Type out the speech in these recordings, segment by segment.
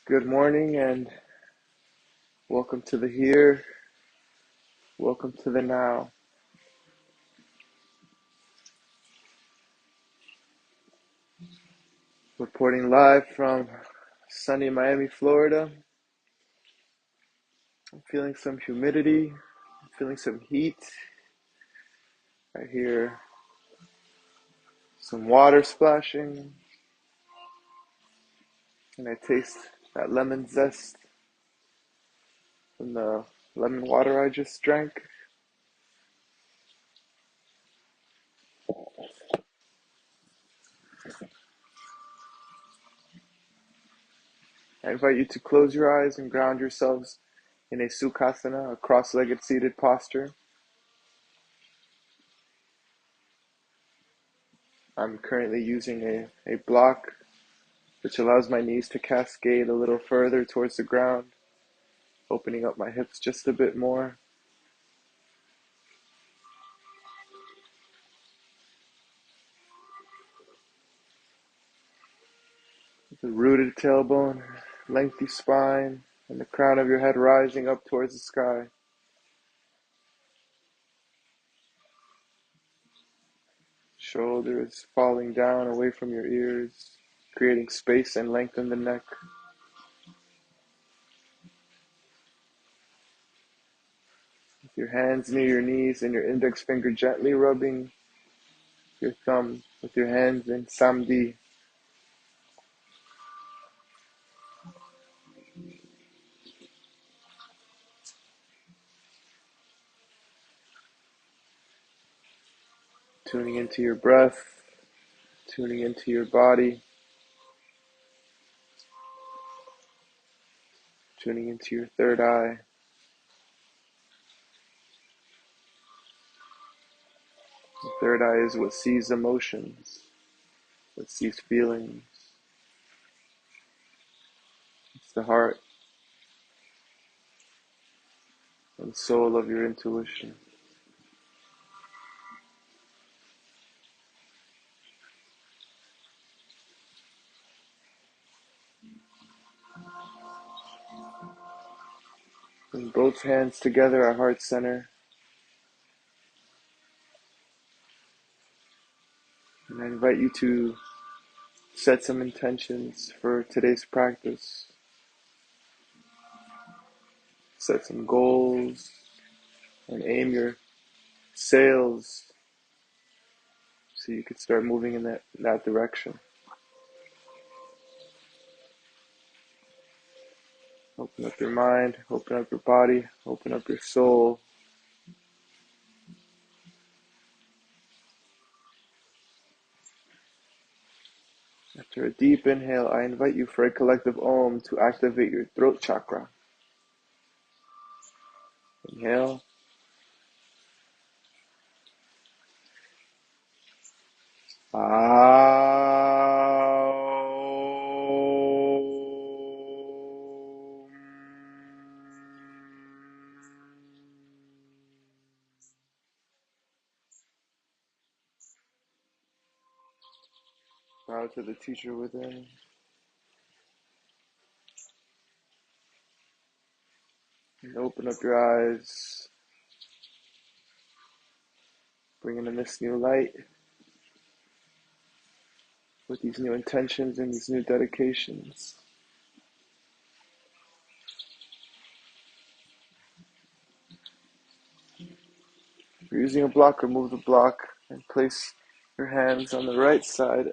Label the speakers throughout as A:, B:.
A: Good morning and welcome to the here. Welcome to the now. Reporting live from sunny Miami, Florida. I'm feeling some humidity. I'm feeling some heat. I hear some water splashing. And I taste that lemon zest from the lemon water I just drank. I invite you to close your eyes and ground yourselves in a sukhasana, a cross-legged seated posture. I'm currently using a block which allows my knees to cascade a little further towards the ground, opening up my hips just a bit more. The rooted tailbone, lengthy spine, and the crown of your head rising up towards the sky. Shoulders falling down away from your ears, creating space and length in the neck. With your hands near your knees and your index finger gently rubbing your thumb with your hands in samdi. Tuning into your breath, tuning into your body, tuning into your third eye. The third eye is what sees emotions, what sees feelings. It's the heart and soul of your intuition. Bring both hands together at heart center. And I invite you to set some intentions for today's practice. Set some goals and aim your sails so you can start moving in that direction. Open up your mind, open up your body, open up your soul. After a deep inhale, I invite you for a collective Om to activate your throat chakra. Inhale. Bow to the teacher within. And open up your eyes. Bringing in this new light with these new intentions and these new dedications. If you're using a block, remove the block and place your hands on the right side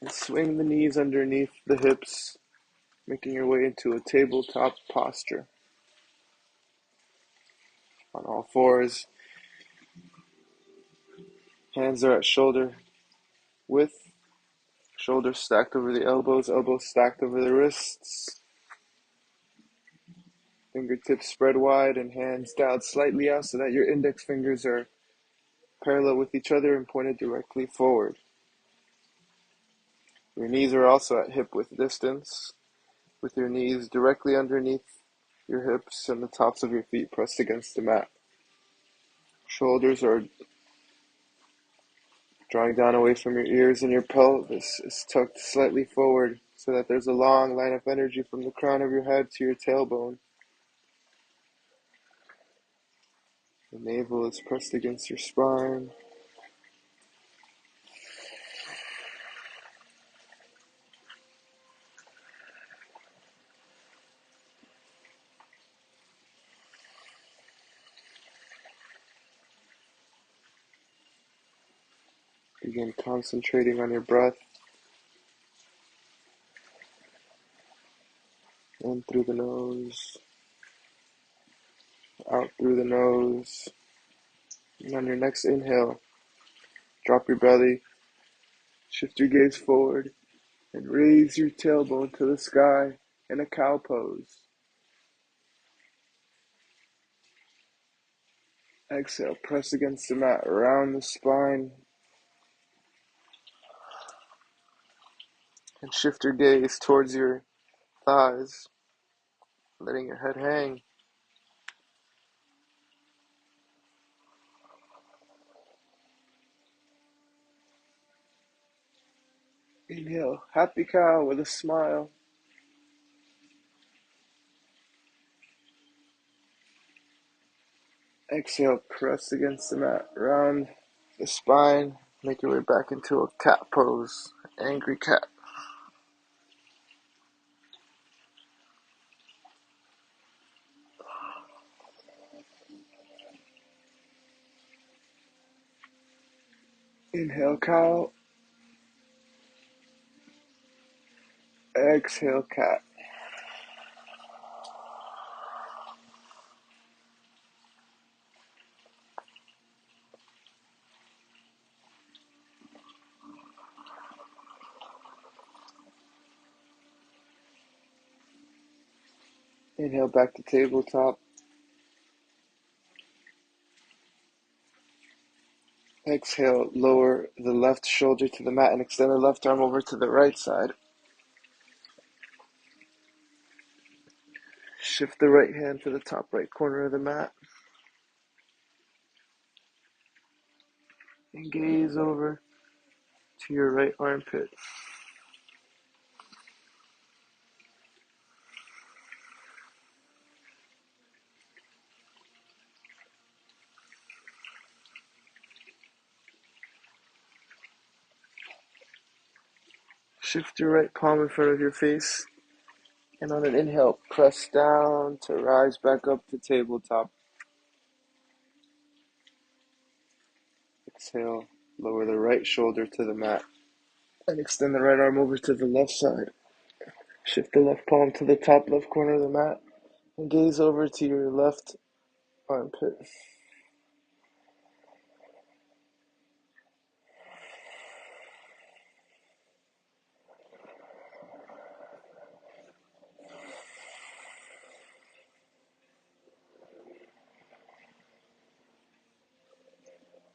A: and swing the knees underneath the hips, making your way into a tabletop posture. On all fours, hands are at shoulder width, shoulders stacked over the elbows, elbows stacked over the wrists. Fingertips spread wide and hands dialed slightly out so that your index fingers are parallel with each other and pointed directly forward. Your knees are also at hip width distance, with your knees directly underneath your hips and the tops of your feet pressed against the mat. Shoulders are drawing down away from your ears and your pelvis is tucked slightly forward so that there's a long line of energy from the crown of your head to your tailbone. The navel is pressed against your spine. Begin concentrating on your breath. In through the nose, out through the nose. And on your next inhale, drop your belly, shift your gaze forward, and raise your tailbone to the sky in a cow pose. Exhale, press against the mat, around the spine, and shift your gaze towards your thighs, letting your head hang. Inhale, happy cow with a smile. Exhale, press against the mat, round the spine, make your way back into a cat pose, angry cat. Inhale, cow. Exhale, cat. Inhale back to tabletop. Exhale, lower the left shoulder to the mat and extend the left arm over to the right side. Shift the right hand to the top right corner of the mat. And gaze over to your right armpit. Shift your right palm in front of your face. And on an inhale, press down to rise back up to tabletop. Exhale, lower the right shoulder to the mat. And extend the right arm over to the left side. Shift the left palm to the top left corner of the mat. And gaze over to your left armpit.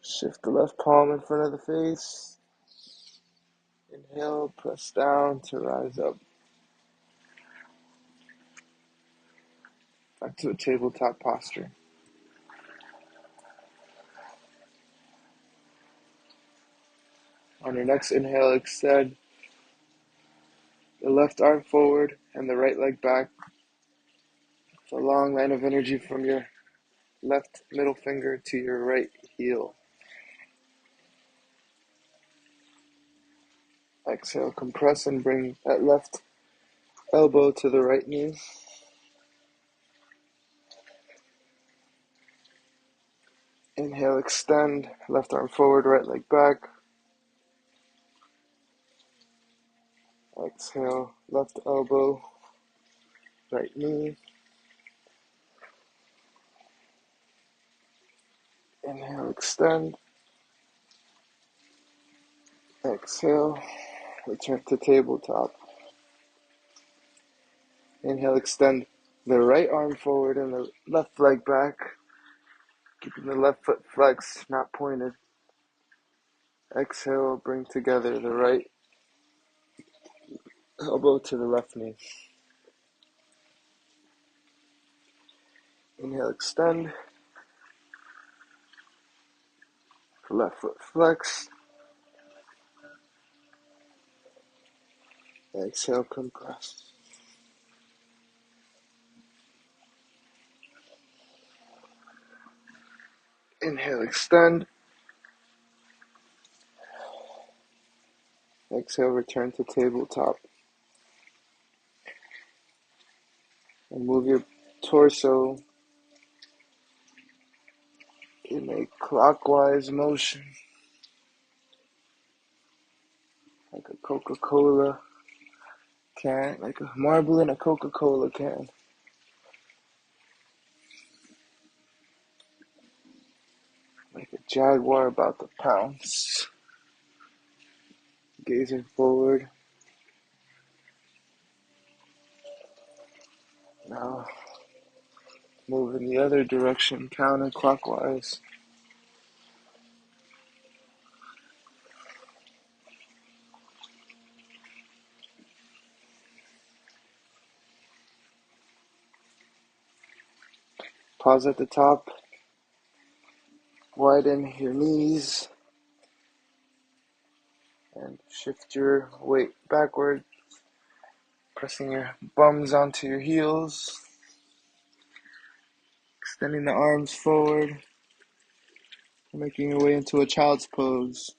A: Shift the left palm in front of the face. Inhale, press down to rise up. Back to a tabletop posture. On your next inhale, extend the left arm forward and the right leg back. It's a long line of energy from your left middle finger to your right heel. Exhale, compress and bring that left elbow to the right knee. Inhale, extend, left arm forward, right leg back. Exhale, left elbow, right knee. Inhale, extend. Exhale, return to tabletop. Inhale, extend the right arm forward and the left leg back. Keeping the left foot flexed, not pointed. Exhale, bring together the right elbow to the left knee. Inhale, extend. Left foot flexed. Exhale, compress. Inhale, extend. Exhale, return to tabletop. And move your torso in a clockwise motion, like a Coca-Cola can, like a marble in a Coca-Cola can. Like a jaguar about to pounce. Gazing forward. Now move in the other direction, counterclockwise. Pause at the top. Widen your knees. And shift your weight backward. Pressing your bums onto your heels. Extending the arms forward. Making your way into a child's pose.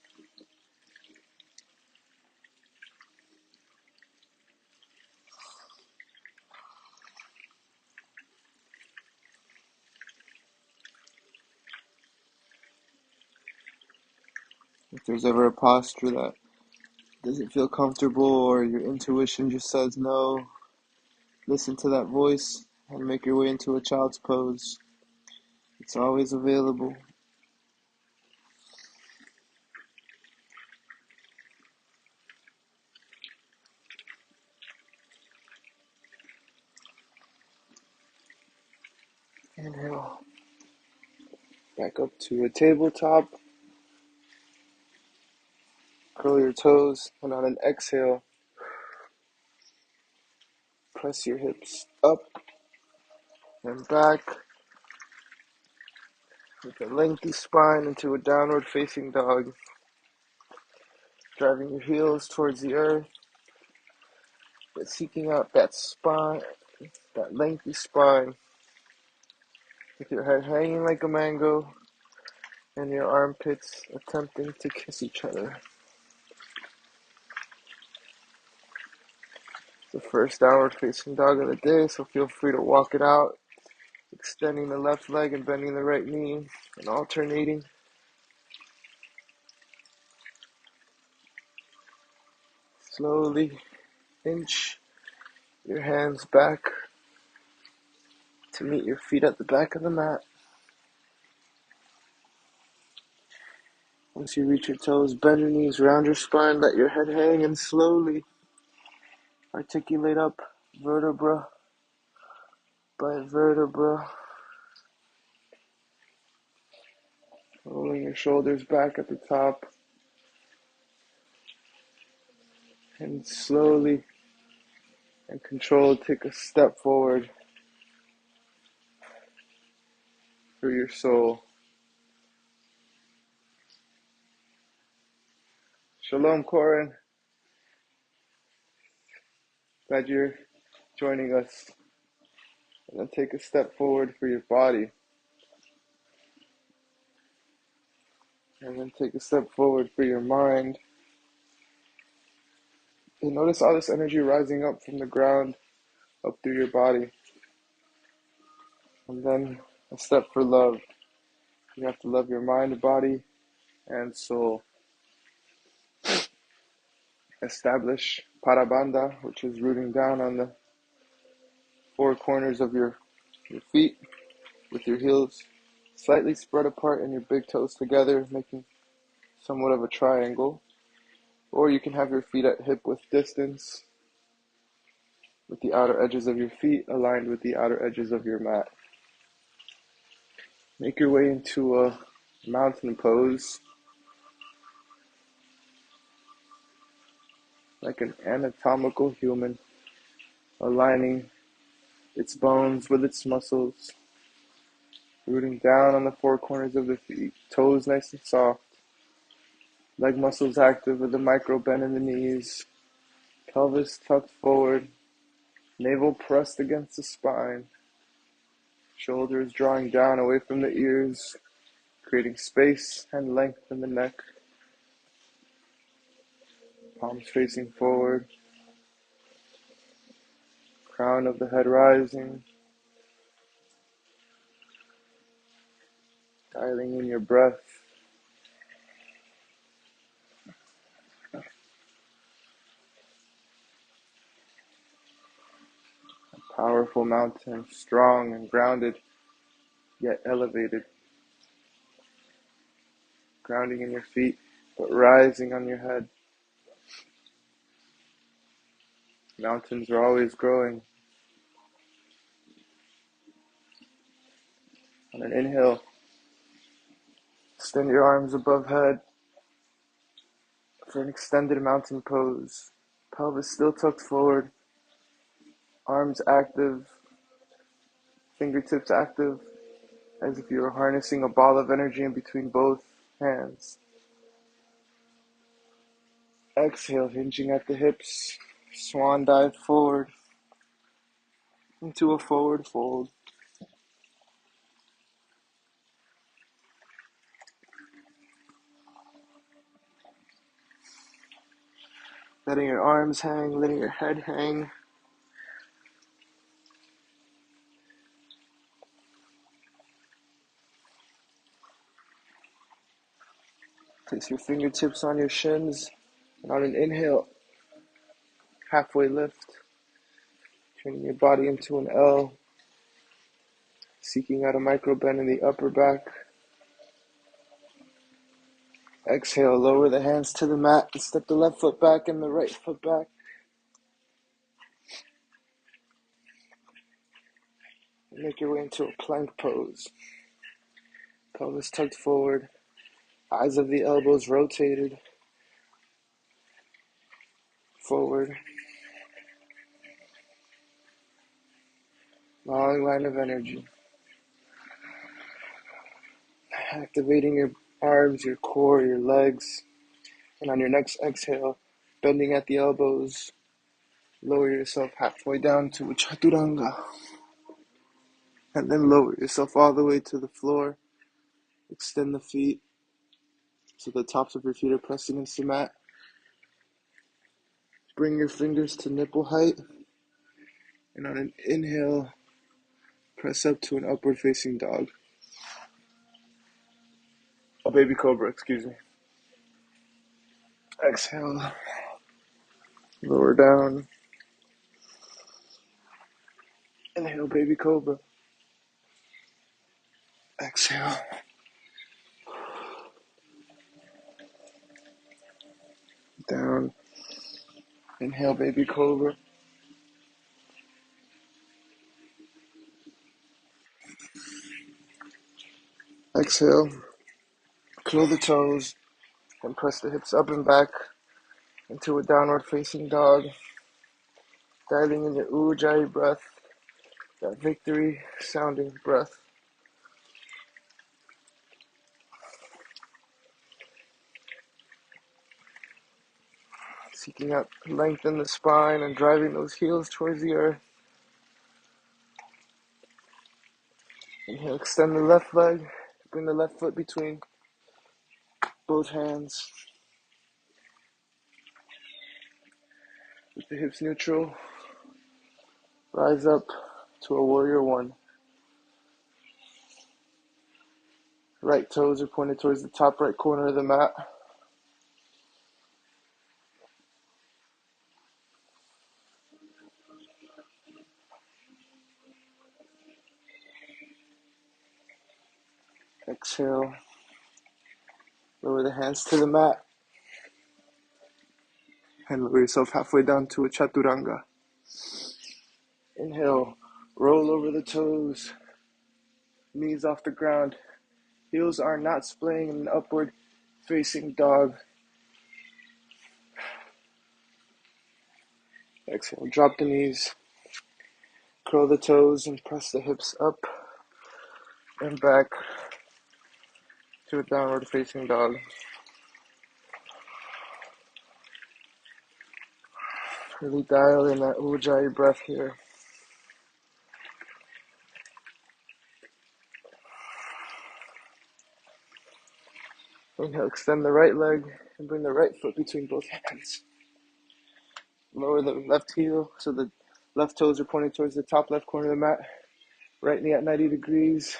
A: If there's ever a posture that doesn't feel comfortable or your intuition just says no, listen to that voice and make your way into a child's pose. It's always available. Inhale. Back up to a tabletop. Curl your toes, and on an exhale, press your hips up and back with a lengthy spine into a downward facing dog. Driving your heels towards the earth, but seeking out that spine, that lengthy spine, with your head hanging like a mango and your armpits attempting to kiss each other. It's the first downward facing dog of the day, so feel free to walk it out, extending the left leg and bending the right knee and alternating. Slowly inch your hands back to meet your feet at the back of the mat. Once you reach your toes, bend your knees, round your spine, let your head hang, and slowly articulate up vertebra by vertebra. Rolling your shoulders back at the top. And slowly and controlled, take a step forward for your soul. Shalom, Koren. Glad you're joining us. And then take a step forward for your body. And then take a step forward for your mind. And notice all this energy rising up from the ground, up through your body. And then a step for love. You have to love your mind, body, and soul. Establish parabanda, which is rooting down on the four corners of your feet with your heels slightly spread apart and your big toes together, making somewhat of a triangle. Or you can have your feet at hip width distance with the outer edges of your feet aligned with the outer edges of your mat. Make your way into a mountain pose, like an anatomical human, aligning its bones with its muscles, rooting down on the four corners of the feet, toes nice and soft, leg muscles active with a micro bend in the knees, Pelvis tucked forward, navel pressed against the spine, shoulders drawing down away from the ears, creating space and length in the neck. Palms facing forward, crown of the head rising, dialing in your breath. A powerful mountain, strong and grounded, yet elevated. Grounding in your feet, but rising on your head. Mountains are always growing. On an inhale, extend your arms above head for an extended mountain pose. Pelvis still tucked forward, arms active, fingertips active, as if you were harnessing a ball of energy in between both hands. Exhale, hinging at the hips, swan dive forward into a forward fold. Letting your arms hang, letting your head hang. Place your fingertips on your shins, and on an inhale, halfway lift, turning your body into an L, seeking out a micro bend in the upper back. Exhale, lower the hands to the mat and step the left foot back and the right foot back. And make your way into a plank pose. Pelvis tucked forward, eyes of the elbows rotated forward. Long line of energy. Activating your arms, your core, your legs. And on your next exhale, bending at the elbows, lower yourself halfway down to a chaturanga. And then lower yourself all the way to the floor. Extend the feet so the tops of your feet are pressing into the mat. Bring your fingers to nipple height. And on an inhale, press up to an upward facing dog. A baby cobra, excuse me. Exhale. Lower down. Inhale, baby cobra. Exhale. Down. Inhale, baby cobra. Exhale. Curl the toes and press the hips up and back into a downward facing dog. Dialing in your ujjayi breath, that victory sounding breath. Seeking out length in the spine and driving those heels towards the earth. Inhale, extend the left leg, bring the left foot between both hands. With the hips neutral, rise up to a warrior one. Right toes are pointed towards the top right corner of the mat. Exhale, lower the hands to the mat. And lower yourself halfway down to a chaturanga. Inhale, roll over the toes, knees off the ground. Heels are not splaying in an upward facing dog. Exhale, drop the knees, curl the toes and press the hips up and back to a downward facing dog. Really dial in that Ujjayi breath here. Inhale, extend the right leg and bring the right foot between both hands. Lower the left heel so the left toes are pointing towards the top left corner of the mat. Right knee at 90 degrees.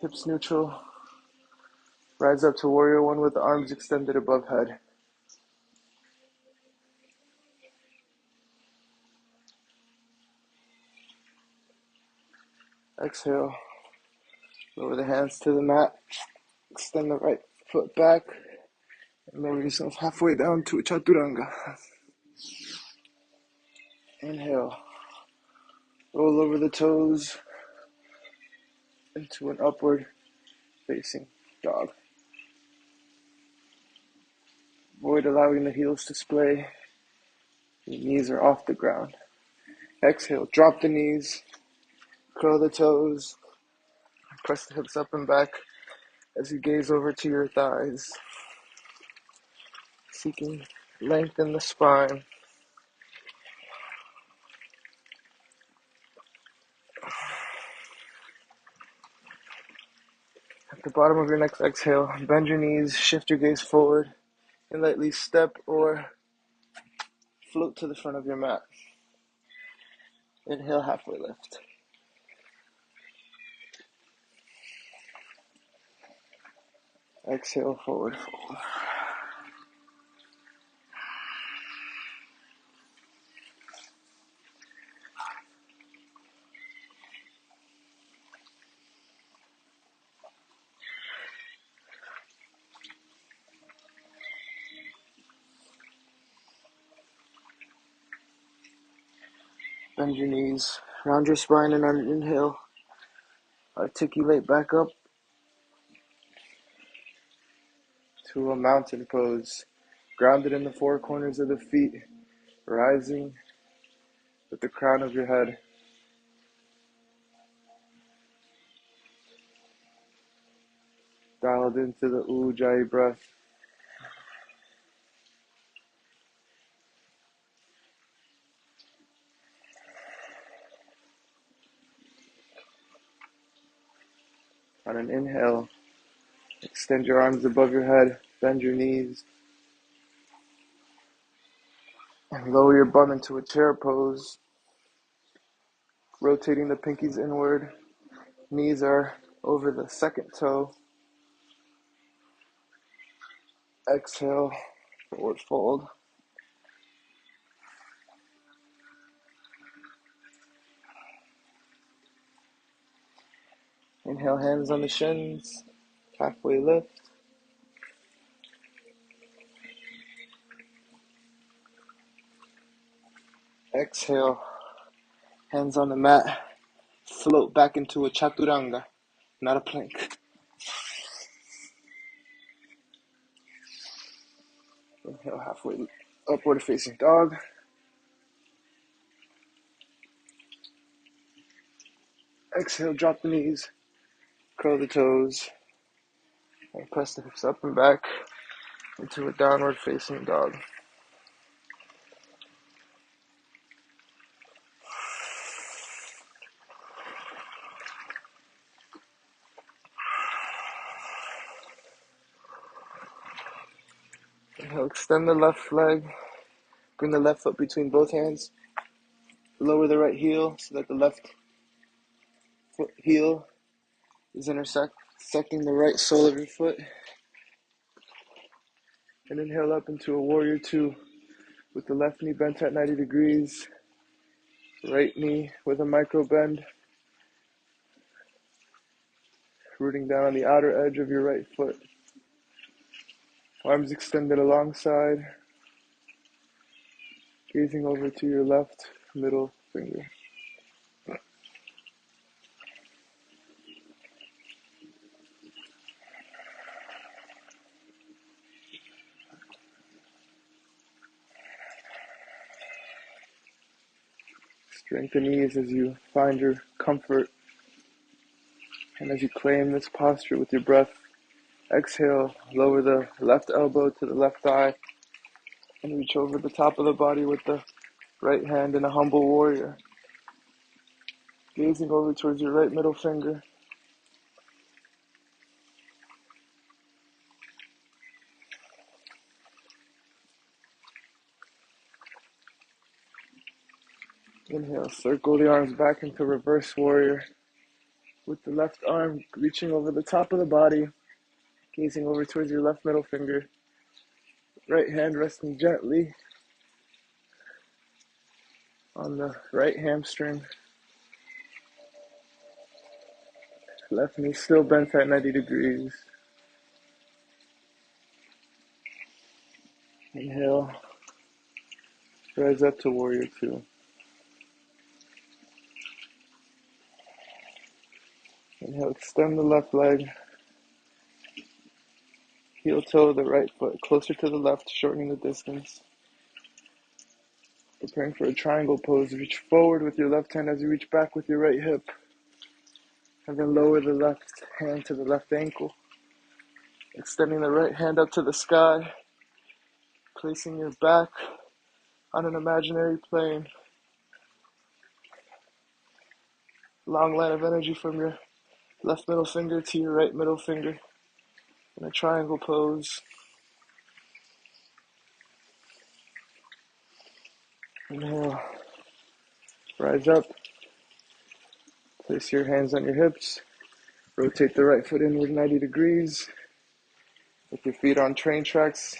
A: Hips neutral. Rise up to warrior one with the arms extended above head. Exhale. Lower the hands to the mat. Extend the right foot back. And lower yourself halfway down to a chaturanga. Inhale. Roll over the toes into an upward facing dog. Avoid allowing the heels to splay. The knees are off the ground. Exhale. Drop the knees. Curl the toes. Press the hips up and back as you gaze over to your thighs. Seeking length in the spine. At the bottom of your next exhale, bend your knees, shift your gaze forward, and lightly step or float to the front of your mat. Inhale, halfway lift. Exhale, forward fold. Bend your knees, round your spine, and on an inhale, articulate back up to a mountain pose, grounded in the four corners of the feet, rising with the crown of your head. Dialed into the Ujjayi breath. On an inhale, extend your arms above your head, bend your knees, and lower your bum into a chair pose, rotating the pinkies inward. Knees are over the second toe. Exhale, forward fold. Inhale, hands on the shins, halfway lift. Exhale, hands on the mat, float back into a chaturanga, not a plank. Inhale, halfway upward facing dog. Exhale, drop the knees, curl the toes, and press the hips up and back into a downward facing dog. Inhale, extend the left leg, bring the left foot between both hands, lower the right heel so that the left foot heel is intersecting the right sole of your foot. And inhale up into a warrior two with the left knee bent at 90 degrees, right knee with a micro bend, rooting down on the outer edge of your right foot. Arms extended alongside, gazing over to your left middle finger. Strengthen knees as you find your comfort and as you claim this posture with your breath. Exhale, lower the left elbow to the left thigh and reach over the top of the body with the right hand in a humble warrior, gazing over towards your right middle finger. Inhale, circle the arms back into reverse warrior, with the left arm reaching over the top of the body, gazing over towards your left middle finger. Right hand resting gently on the right hamstring. Left knee still bent at 90 degrees. Inhale, rise up to warrior two. Inhale, extend the left leg. Heel toe the right foot closer to the left, shortening the distance. Preparing for a triangle pose. Reach forward with your left hand as you reach back with your right hip. And then lower the left hand to the left ankle. Extending the right hand up to the sky. Placing your back on an imaginary plane. Long line of energy from your left middle finger to your right middle finger in a triangle pose. Inhale, rise up, place your hands on your hips, rotate the right foot inward 90 degrees, with your feet on train tracks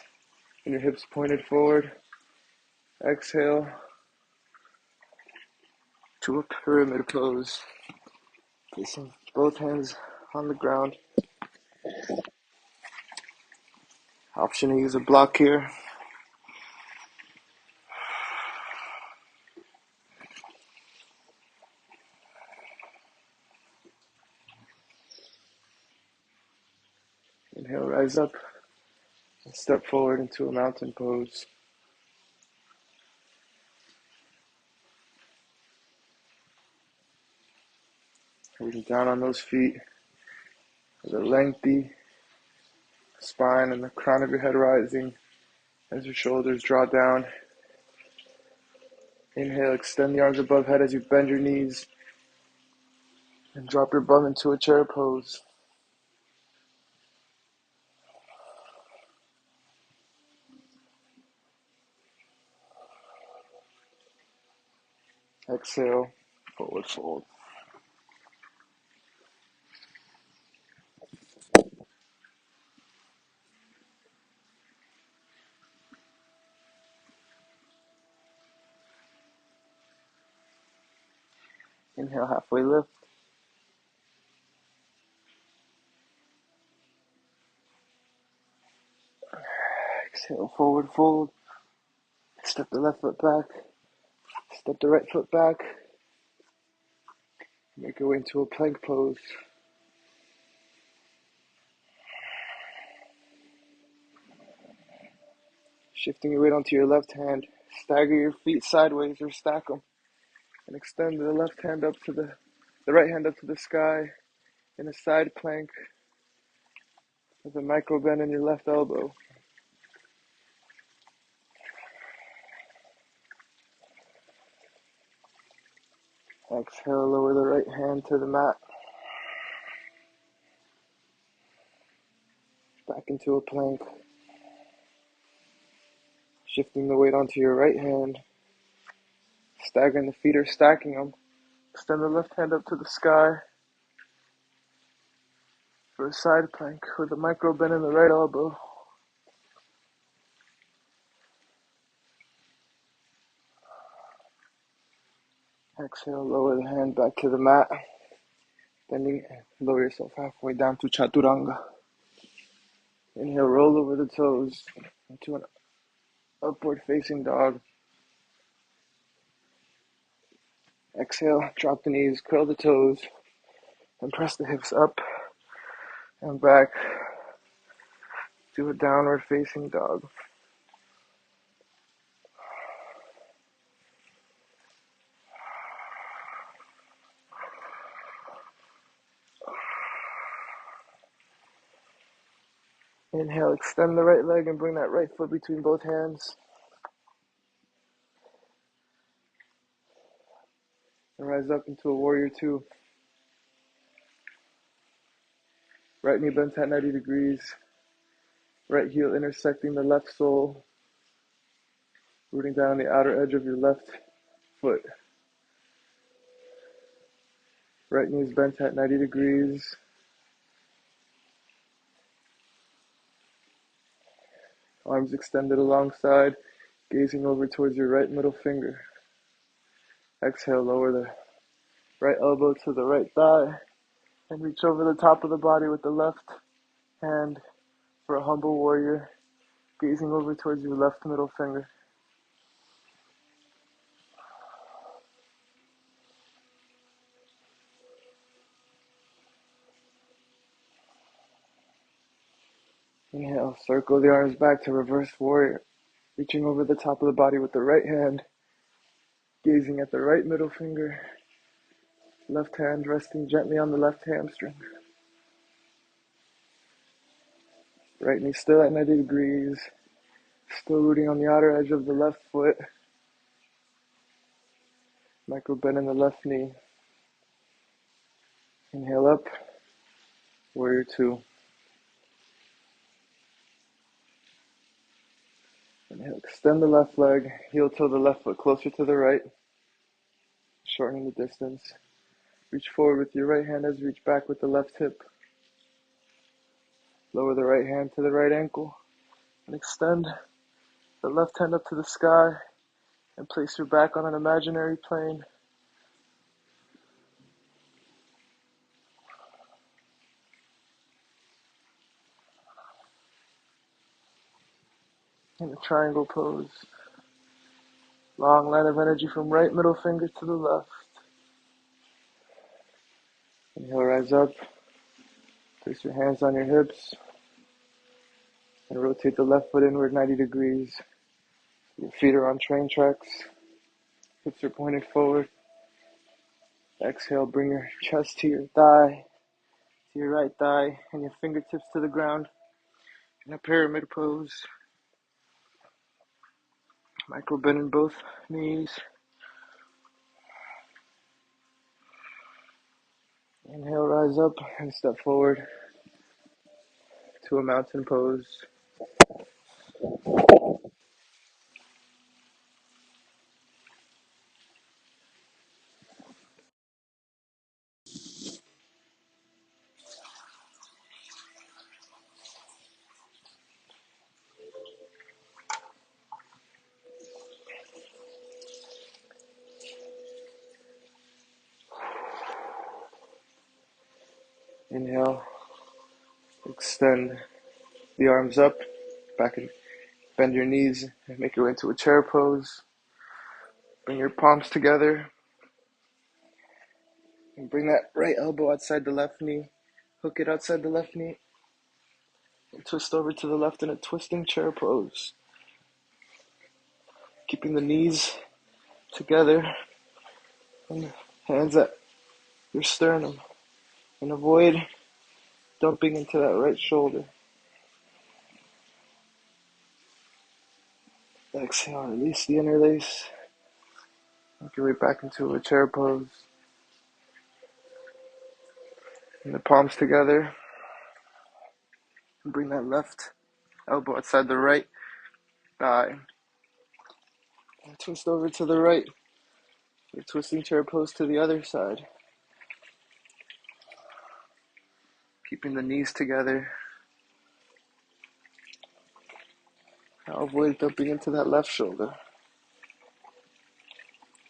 A: and your hips pointed forward. Exhale to a pyramid pose, placing both hands on the ground. Option to use a block here. Inhale, rise up, and step forward into a mountain pose. Moving down on those feet with a lengthy spine and the crown of your head rising as your shoulders draw down. Inhale, extend the arms above head as you bend your knees and drop your bum into a chair pose. Exhale, forward fold. Inhale, halfway lift. Exhale, forward fold. Step the left foot back. Step the right foot back. Make your way into a plank pose. Shifting your weight onto your left hand. Stagger your feet sideways or stack them. And extend the left hand up to the right hand up to the sky in a side plank with a micro bend in your left elbow. Exhale, lower the right hand to the mat. Back into a plank. Shifting the weight onto your right hand. Staggering the feet or stacking them. Extend the left hand up to the sky for a side plank with a micro bend in the right elbow. Exhale, lower the hand back to the mat. Bending, lower yourself halfway down to Chaturanga. Inhale, roll over the toes into an upward facing dog. Exhale, drop the knees, curl the toes, and press the hips up and back to a downward facing dog. Inhale, extend the right leg and bring that right foot between both hands. and rise up into a warrior two. Right knee bent at 90 degrees. Right heel intersecting the left sole, rooting down the outer edge of your left foot. Right knee is bent at 90 degrees. Arms extended alongside, gazing over towards your right middle finger. Exhale, lower the right elbow to the right thigh and reach over the top of the body with the left hand for a humble warrior, gazing over towards your left middle finger. Inhale, circle the arms back to reverse warrior, reaching over the top of the body with the right hand, gazing at the right middle finger, left hand resting gently on the left hamstring. Right knee still at 90 degrees, still rooting on the outer edge of the left foot. Micro bend in the left knee. Inhale up, warrior two. Inhale, extend the left leg, heel toe the left foot closer to the right, shortening the distance. Reach forward with your right hand as you reach back with the left hip. Lower the right hand to the right ankle and extend the left hand up to the sky and place your back on an imaginary plane. In a triangle pose. Long line of energy from right middle finger to the left. Inhale, rise up. Place your hands on your hips and rotate the left foot inward 90 degrees. Your feet are on train tracks. Hips are pointed forward. Exhale, bring your chest to your thigh, to your right thigh, and your fingertips to the ground in a pyramid pose. Micro bend in both knees. Inhale, rise up and step forward to a mountain pose. Inhale, extend the arms up, back and bend your knees and make your way into a chair pose. Bring your palms together and bring that right elbow outside the left knee. Hook it outside the left knee and twist over to the left in a twisting chair pose. Keeping the knees together and hands at your sternum. And avoid dumping into that right shoulder. Exhale, release the interlace. Make your way back into a chair pose. And the palms together. And bring that left elbow outside the right thigh. And twist over to the right. Your twisting chair pose to the other side. Keeping the knees together. Now avoid dumping into that left shoulder.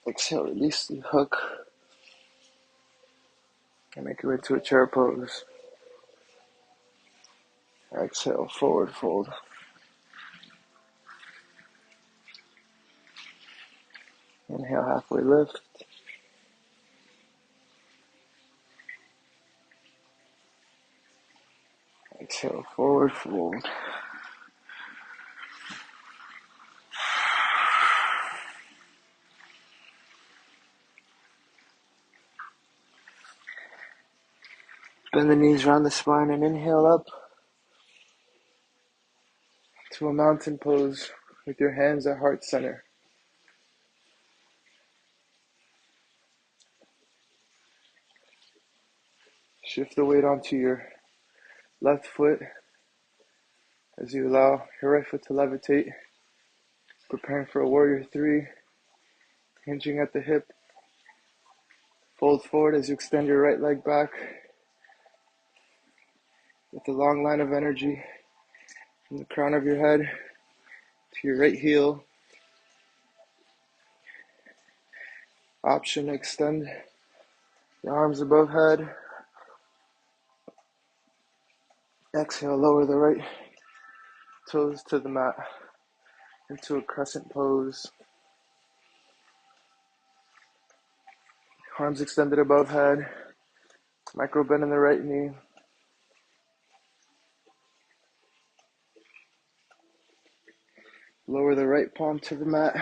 A: Exhale, release the hook. And make your way to a chair pose. Exhale, forward fold. Inhale, halfway lift. Exhale, forward fold. Bend the knees around the spine and inhale up to a mountain pose with your hands at heart center. Shift the weight onto your left foot as you allow your right foot to levitate, preparing for a warrior three, hinging at the hip. Fold forward as you extend your right leg back with a long line of energy from the crown of your head to your right heel. Option, extend the arms above head. Exhale, lower the right toes to the mat into a crescent pose. Arms extended above head. Micro bend in the right knee. Lower the right palm to the mat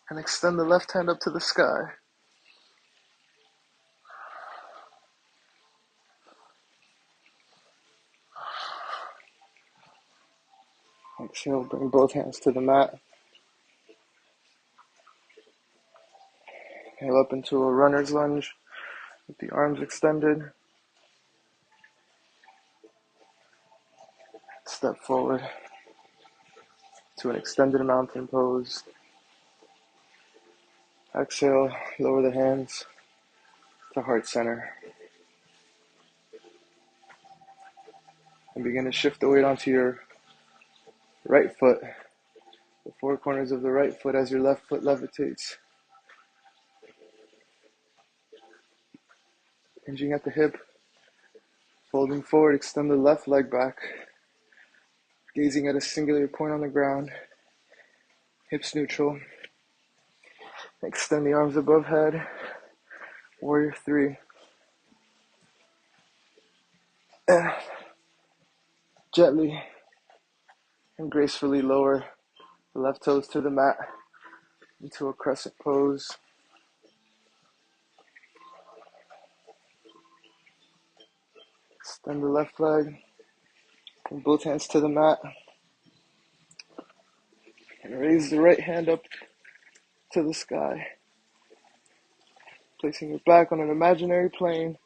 A: and extend the left hand up to the sky. Exhale, bring both hands to the mat. Inhale up into a runner's lunge with the arms extended. Step forward to an extended mountain pose. Exhale, lower the hands to heart center. And begin to shift the weight onto your right foot, the four corners of the right foot as your left foot levitates. Hinging at the hip, folding forward, extend the left leg back, gazing at a singular point on the ground, hips neutral. Extend the arms above head, warrior three. Gently and gracefully lower the left toes to the mat into a crescent pose. Extend the left leg, bring both hands to the mat, and raise the right hand up to the sky, placing your back on an imaginary plane.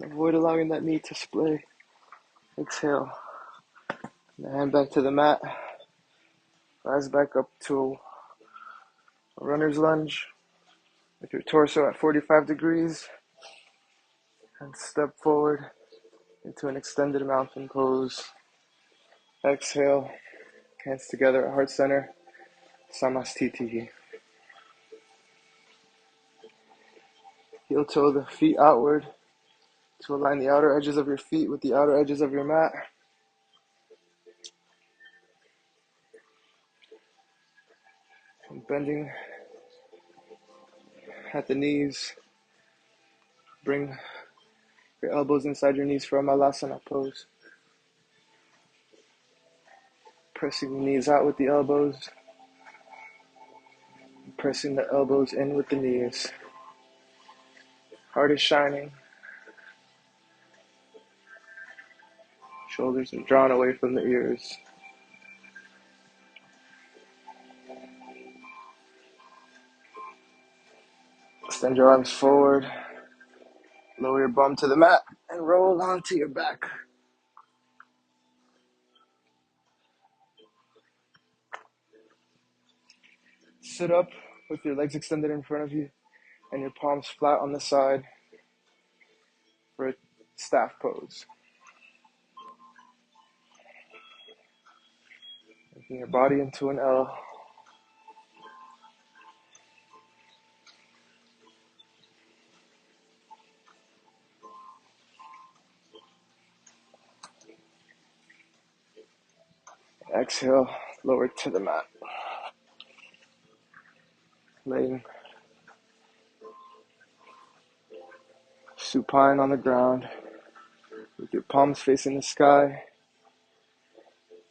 A: Avoid allowing that knee to splay. Exhale. And the hand back to the mat. Rise back up to a runner's lunge with your torso at 45 degrees. And step forward into an extended mountain pose. Exhale. Hands together at heart center. Samastitihi. Heel toe the feet outward to align the outer edges of your feet with the outer edges of your mat. And bending at the knees. Bring your elbows inside your knees for a malasana pose. Pressing the knees out with the elbows. Pressing the elbows in with the knees. Heart is shining. Shoulders are drawn away from the ears. Extend your arms forward. Lower your bum to the mat and roll onto your back. Sit up with your legs extended in front of you and your palms flat on the side for a staff pose. Making your body into an L. Exhale, lower to the mat. Laying supine on the ground with your palms facing the sky.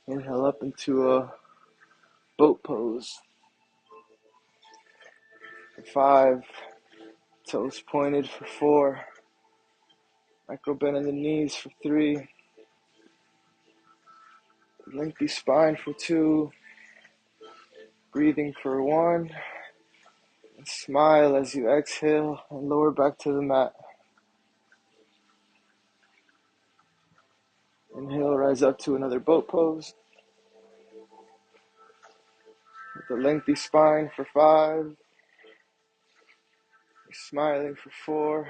A: Inhale up into a boat pose. For 5, toes pointed for 4. Micro bend in the knees for 3. Lengthy spine for 2. Breathing for 1. And Smile as you exhale and lower back to the mat. Inhale, rise up to another boat pose. With a lengthy spine for 5. Smiling for 4.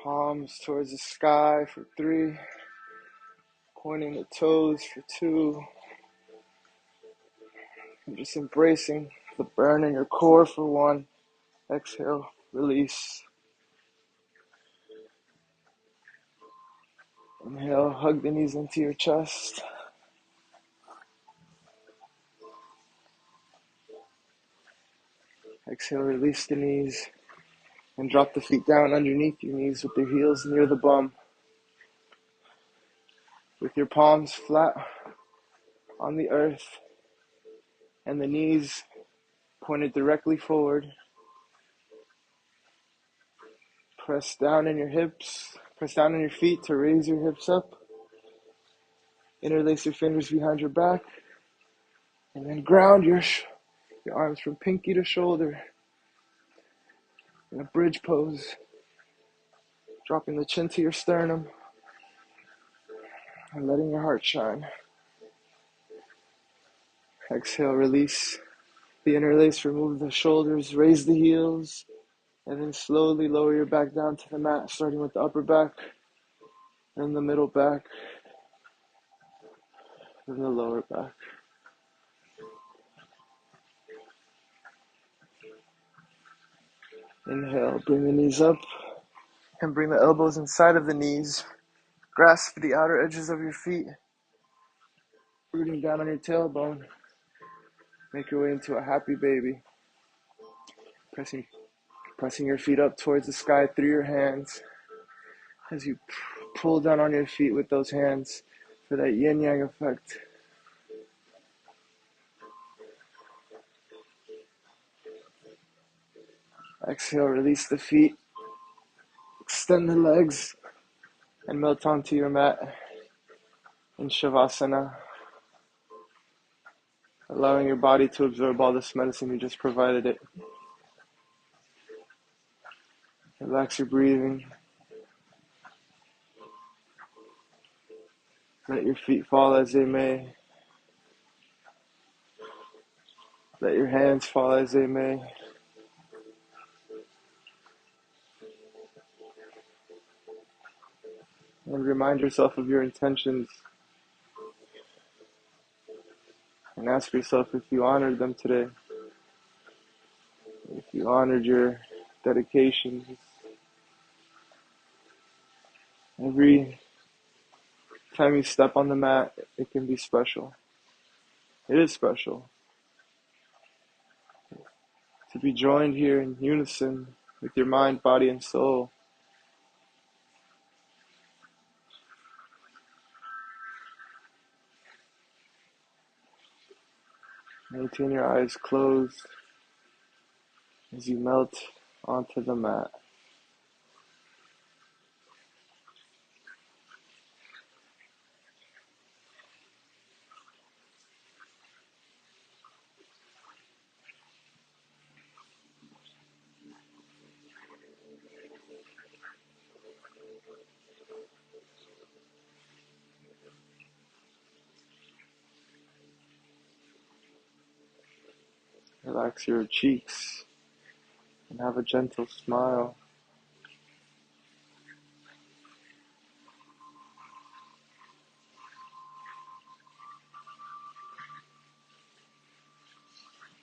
A: Palms towards the sky for 3. Pointing the toes for 2. And just embracing the burn in your core for 1. Exhale, release. Inhale, hug the knees into your chest. Exhale, release the knees. And drop the feet down underneath your knees with their heels near the bum. With your palms flat on the earth and the knees pointed directly forward. Press down in your hips. Press down on your feet to raise your hips up. Interlace your fingers behind your back. And then ground your arms from pinky to shoulder in a bridge pose. Dropping the chin to your sternum and letting your heart shine. Exhale, release the interlace, remove the shoulders, raise the heels, and then slowly lower your back down to the mat, starting with the upper back, then the middle back, then the lower back. Inhale, bring the knees up and bring the elbows inside of the knees. Grasp the outer edges of your feet, rooting down on your tailbone. Make your way into a happy baby. Pressing your feet up towards the sky through your hands as you pull down on your feet with those hands for that yin-yang effect. Exhale, release the feet. Extend the legs and melt onto your mat in Shavasana, allowing your body to absorb all this medicine you just provided it. Relax your breathing. Let your feet fall as they may. Let your hands fall as they may. And remind yourself of your intentions. And ask yourself if you honored them today. If you honored your dedications. Every time you step on the mat, it can be special. It is special to be joined here in unison with your mind, body, and soul. Maintain your eyes closed as you melt onto the mat. Relax your cheeks and have a gentle smile.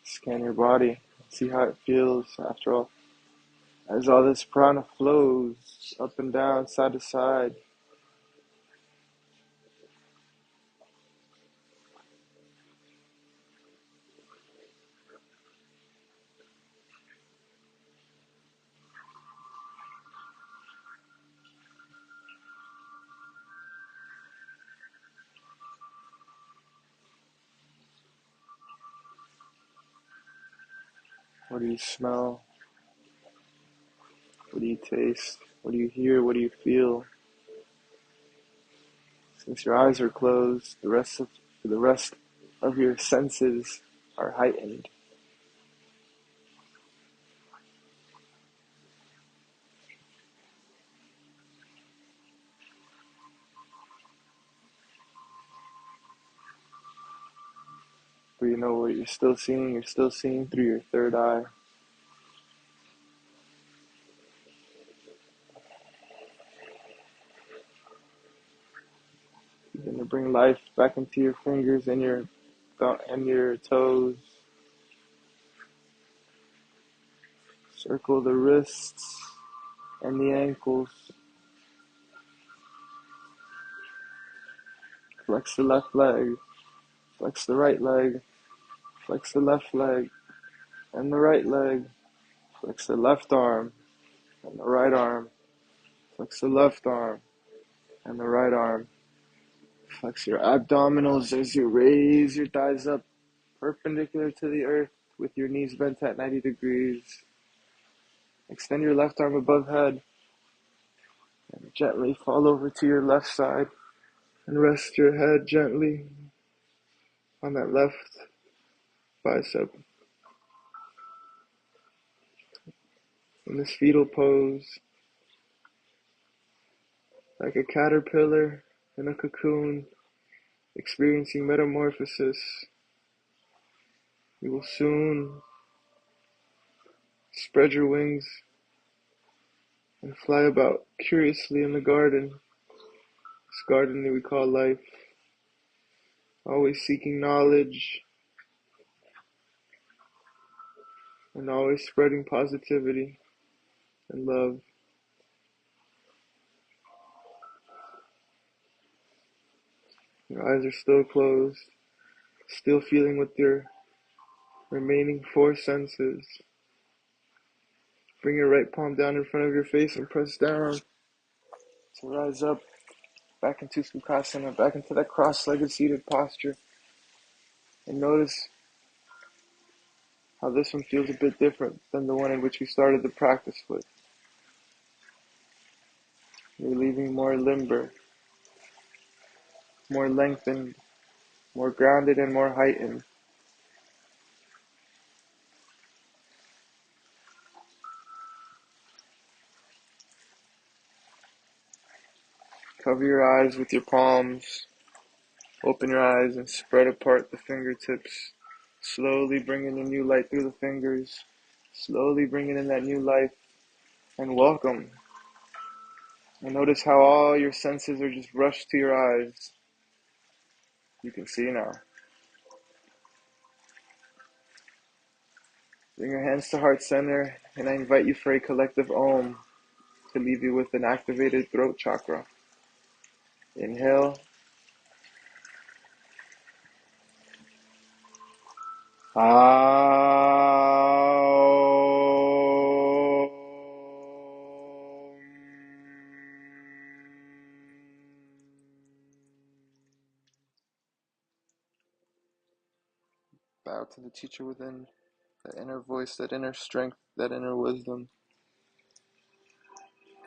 A: Scan your body, see how it feels after all. As all this prana flows up and down, side to side. What do you smell? What do you taste? What do you hear? What do you feel? Since your eyes are closed, the rest of your senses are heightened. you know what you're still seeing. You're still seeing through your third eye. You're going to bring life back into your fingers and your toes. Circle the wrists and the ankles. Flex the left leg. Flex the right leg. Flex the left leg and the right leg. Flex the left arm and the right arm. Flex the left arm and the right arm. Flex your abdominals as you raise your thighs up perpendicular to the earth with your knees bent at 90 degrees. Extend your left arm above head and gently fall over to your left side and rest your head gently on that left bicep. In this fetal pose, like a caterpillar in a cocoon, experiencing metamorphosis, you will soon spread your wings and fly about curiously in the garden, this garden that we call life, always seeking knowledge and always spreading positivity and love. Your eyes are still closed, still feeling with your remaining 4 senses. Bring your right palm down in front of your face and press down to rise up back into Sukhasana, back into that cross-legged seated posture. And notice how this one feels a bit different than the one in which we started the practice with. You're leaving more limber, more lengthened, more grounded, and more heightened. Cover your eyes with your palms. Open your eyes and spread apart the fingertips. Slowly bringing in new light through the fingers. Slowly bringing in that new life. And welcome. And notice how all your senses are just rushed to your eyes. You can see now. Bring your hands to heart center, and I invite you for a collective Om to leave you with an activated throat chakra. Inhale. Bow to the teacher within, that inner voice, that inner strength, that inner wisdom.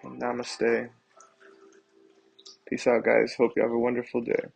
A: And namaste. Peace out, guys. Hope you have a wonderful day.